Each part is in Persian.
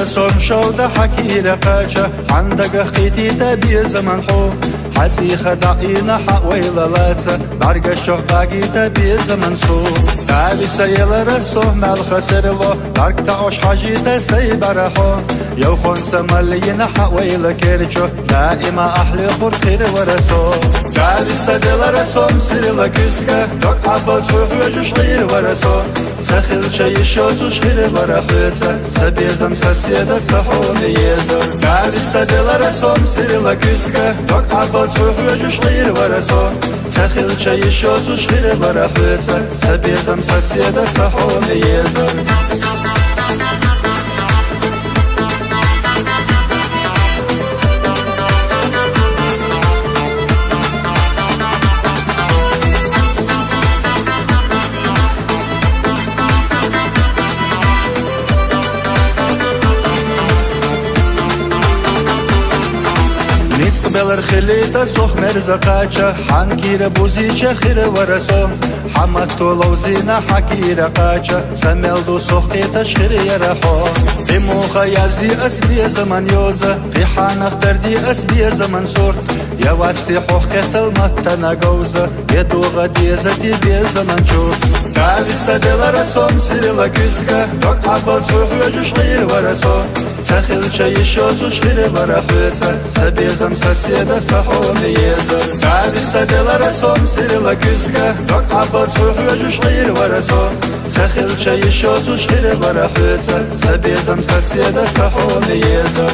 رسوم شوده حكيرة قاچة عندك خيتي تبي زمن حو حتي خدعينا حويلة لاتة برقى شوقاقي تبي زمن سو تابي سيلا رسوم مال خسر له درك تعوش حاجي تسي برحو يو خونسة ملينا حويلة كيرجو دائما أحلي خور خير ورسو تابي سيلا رسوم سيرلا كيسكا دوك عبال سوق وجوش غير ورسو تخيل شي شوتوش غير ورحوته سبيزم سسيدة سحوم يزر تابي سيلا رسوم سيرلا كيسكا دوك عبال سوق وجوش غير ورسو تخيل شي شوتوش غير ورحوته سبيزم سسيدة سحوم يزر بلر خليتا سوخ مرزقاچا حنكير بوزيچا خير ورسو حمد طولوزينا حكير قاچا سملدو سوخيتا شخير يرحو قيموخا يزدي اسبي زمن يوزا قيحان اختر دي اسبي زمن سورت يواتستي حوخ كتل متنا قوزا يدوغا ديزتي بي زمن شورت تابي سبيلا رسوم سيرلا كيسكا دوك عبال سوخ وجوش غير ورسو تخيل شي شوتوش غير ورحوته سبيزم سسيدة سحوم يزر تابي سبيلا رسوم سيرلا كيسكا دوك عبال سوخ وجوش غير ورسو تخيل شي شوتوش غير ورحوته سبيزم سسيدة سحوم يزر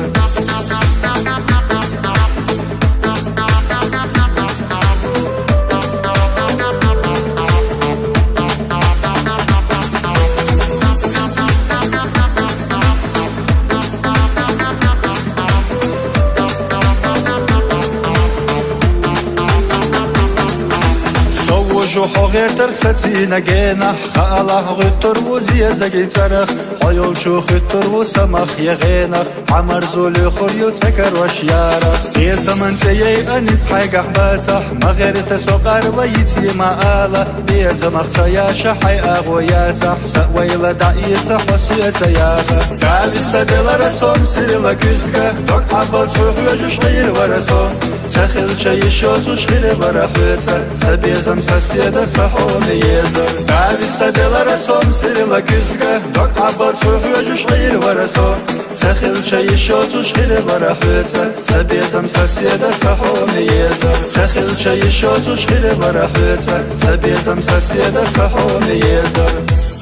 جو غير ترخصتي نجينا خاله غتر وزي زجي ترخ حيول شو خطر وسمخ يغينا عمر زول خريو تكر وشيارة يا زمن تيي انيس حاجة حباتح ما غير تسوقر ويتي ما آله يا زمخ تياشا حي اغوياتح سويلا دعيتح وسويتا ياغا تابي سبيلا رسوم سيرلا كيسكا دوك عبال سوق وجوش غير ورسوم تخيل شي شوتوش غير ورحوته سبيزم سسيدة سحوم يزر تابي سبيلا رسوم سيرلا كيسكا دوك عبال سوق وجوش غير ورسوم تخيل شي شوتوش غير ورحوته سبيزم سسيدة سحوم يزر تخيل شي شوتوش غير ورحوته سبيزم سسيدة سحوم يزر